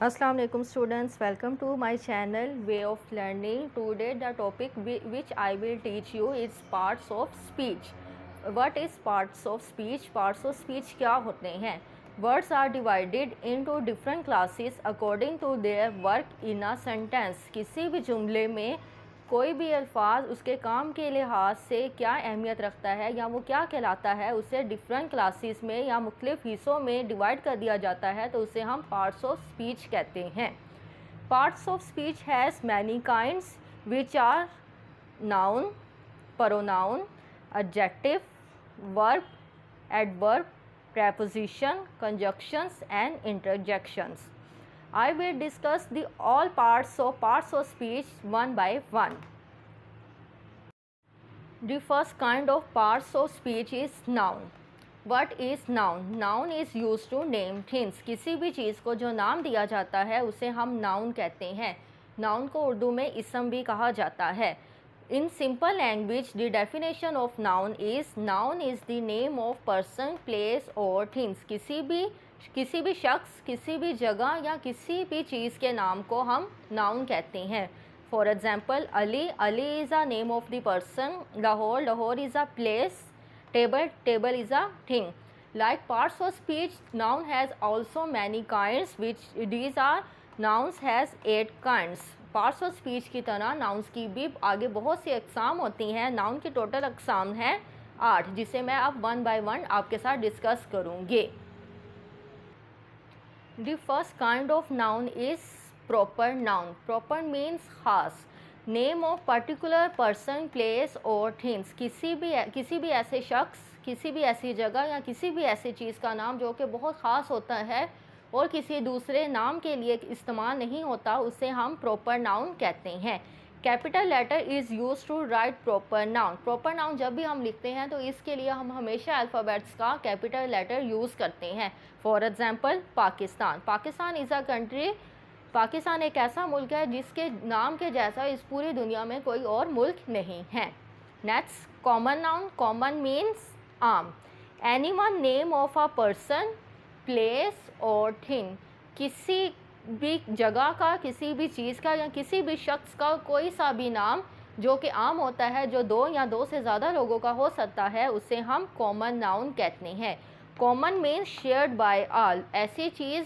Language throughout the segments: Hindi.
Assalamu alaikum students, welcome to my channel Way of Learning. Today the topic which I will teach you is parts of speech. What is parts of speech? Parts of speech क्या होते हैं? Words are divided into different classes according to their work in a sentence. किसी भी जुमले में कोई भी अल्फाज उसके काम के लिहाज से क्या अहमियत रखता है या वो क्या कहलाता है, उसे डिफरेंट क्लासेस में या मुख्तलिफ हिस्सों में डिवाइड कर दिया जाता है, तो उसे हम पार्ट्स ऑफ स्पीच कहते हैं। Parts of speech has many kinds which are noun, pronoun, adjective, verb, adverb, preposition, conjunctions and interjections. I will discuss the all parts of speech one by one. The first kind of parts of speech is noun. What is noun? Noun is used to name things. किसी भी चीज़ को जो नाम दिया जाता है उसे हम नाउन कहते हैं। नाउन को उर्दू में इसम भी कहा जाता है। In simple language, the definition of noun is the name of person, place or things. किसी भी शख्स, किसी भी जगह या किसी भी चीज़ के नाम को हम नाउन कहते हैं। For example, Ali is a name of the person. Lahore is a place. Table is a thing. Like parts of speech, noun has also many kinds, which these are nouns has 8 kinds. Parts of speech की तरह नाउन्स की भी आगे बहुत सी अक़साम होती हैं। नाउन की टोटल अक़साम है 8, जिसे मैं अब वन बाय वन आपके साथ डिस्कस करूँगी। The first kind of noun is proper noun. Proper means खास, name of particular person, place और थिंग्स। किसी भी ऐसे शख्स, किसी भी ऐसी जगह या किसी भी ऐसी चीज़ का नाम जो कि बहुत ख़ास होता है और किसी दूसरे नाम के लिए इस्तेमाल नहीं होता, उसे हम प्रॉपर नाउन कहते हैं। Capital letter is use to write proper noun. Proper noun जब भी हम लिखते हैं तो इसके लिए हम हमेशा अल्फ़ाबेट्स का कैपिटल लेटर यूज़ करते हैं। For example, Pakistan. Pakistan is a country. Pakistan एक ऐसा मुल्क है जिसके नाम के जैसा इस पूरी दुनिया में कोई और मुल्क नहीं है। Next, common noun. Common means आम। Anyone, name of a person, place और थिंग। किसी भी जगह का, किसी भी चीज़ का या किसी भी शख्स का कोई सा भी नाम जो कि आम होता है, जो दो या दो से ज़्यादा लोगों का हो सकता है, उसे हम कॉमन नाउन कहते हैं। Common means shared by all. ऐसी चीज़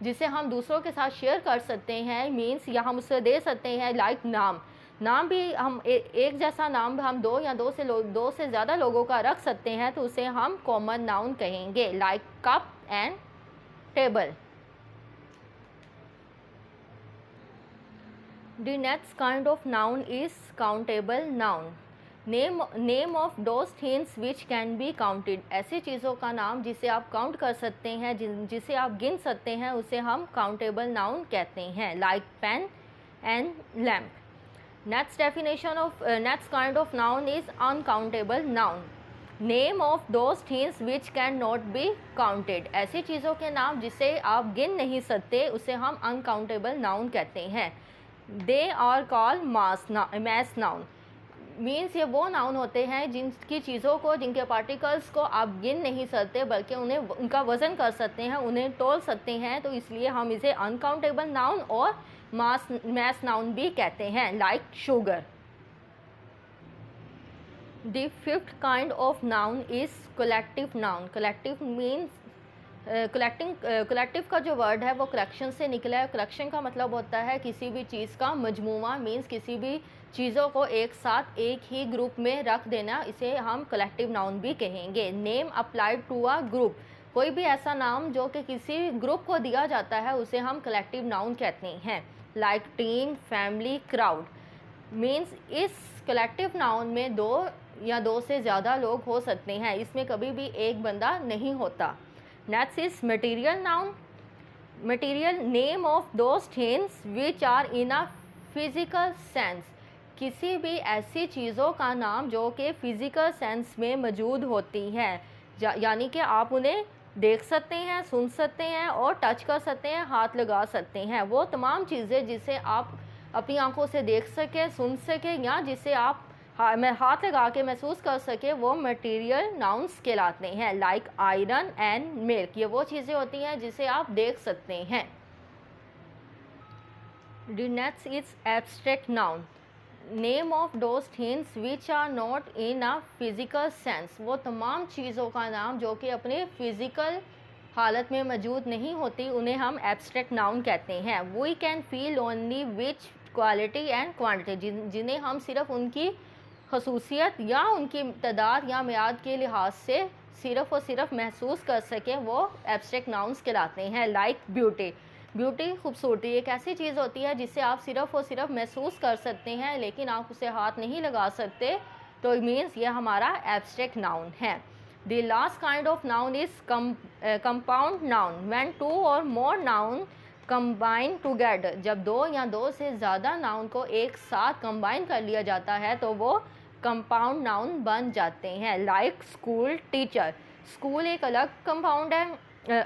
जिसे हम दूसरों के साथ शेयर कर सकते हैं, मीन्स या हम उसे दे सकते हैं। लाइक नाम भी हम एक जैसा नाम हम दो से ज़्यादा लोगों का रख सकते हैं, तो उसे हम कॉमन नाउन कहेंगे। Like cup and table. The next kind of noun is countable noun. Name of those things which can be counted. ऐसी चीज़ों का नाम जिसे आप काउंट कर सकते हैं, जिसे आप गिन सकते हैं, उसे हम काउंटेबल नाउन कहते हैं। Like pen and lamp. Next kind of noun is uncountable noun. Name of those things which can not be counted. ऐसी चीज़ों के नाम जिसे आप गिन नहीं सकते, उसे हम uncountable noun कहते हैं। They are called mass noun. Means ये वो नाउन होते हैं जिनकी चीज़ों को, जिनके पार्टिकल्स को आप गिन नहीं सकते, बल्कि उन्हें उनका वज़न कर सकते हैं, उन्हें तोल सकते हैं, तो इसलिए हम इसे अनकाउंटेबल नाउन और मैस नाउन भी कहते हैं। Like sugar. The fifth kind of noun is collective noun. Collective means collective का जो वर्ड है वो कलेक्शन से निकला है। कलेक्शन का मतलब होता है किसी भी चीज़ का मजमूआ, मीन्स किसी भी चीज़ों को एक साथ एक ही ग्रुप में रख देना, इसे हम कलेक्टिव नाउन भी कहेंगे। Name applied to a group. कोई भी ऐसा नाम जो कि किसी ग्रुप को दिया जाता है, उसे हम कलेक्टिव नाउन कहते हैं। Like team, family, crowd. Means इस कलेक्टिव नाउन में दो या दो से ज़्यादा लोग हो सकते हैं, इसमें कभी भी एक बंदा नहीं होता। Next is material noun. Material, name of those things which are in a physical sense. किसी भी ऐसी चीज़ों का नाम जो कि फ़िज़िकल सेंस में मौजूद होती हैं, यानी कि आप उन्हें देख सकते हैं, सुन सकते हैं और टच कर सकते हैं, हाथ लगा सकते हैं। वो तमाम चीज़ें जिसे आप अपनी आंखों से देख सकें, सुन सकें या जिसे आप हाथ लगा के महसूस कर सके, वो मटेरियल नाउन्स कहलाते हैं। Like iron and milk. ये वो चीज़ें होती हैं जिसे आप देख सकते हैं। The next is abstract noun. Name of those things which are not in a physical sense. वो तमाम चीज़ों का नाम जो कि अपने फिज़िकल हालत में मौजूद नहीं होती, उन्हें हम एब्स्ट्रैक्ट नाउन कहते हैं. We can feel only which quality and quantity, जिन्हें हम सिर्फ उनकी खसूसियत या उनकी तादाद या मियाद के लिहाज से सिर्फ और सिर्फ महसूस कर सकें, वो एब्स्ट्रैक्ट नाउन्स कहलाते हैं. Like beauty. ब्यूटी खूबसूरती एक ऐसी चीज़ होती है जिसे आप सिर्फ और सिर्फ महसूस कर सकते हैं, लेकिन आप उसे हाथ नहीं लगा सकते, तो मीन्स ये हमारा एब्स्ट्रैक्ट नाउन है. The last kind of noun is compound noun. When two or more noun combine together, जब दो या दो से ज़्यादा नाउन को एक साथ कंबाइन कर लिया जाता है तो वो कंपाउंड नाउन बन जाते हैं. Like school teacher. स्कूल एक अलग कंपाउंड है,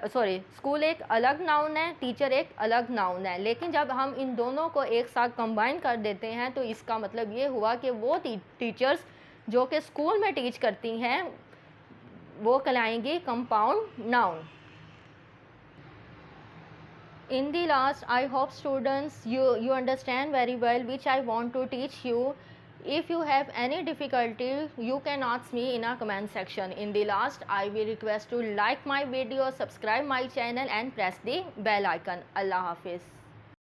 स्कूल एक अलग नाउन है, टीचर एक अलग नाउन है, लेकिन जब हम इन दोनों को एक साथ कंबाइन कर देते हैं तो इसका मतलब ये हुआ कि वो टीचर्स जो कि स्कूल में टीच करती हैं वो कहलाएंगी compound noun. In the last, I hope students you understand very well which I want to teach you. If you have any difficulty, you can ask me in a comment section. In the last, I will request to like my video, subscribe my channel and press the bell icon. Allah Hafiz.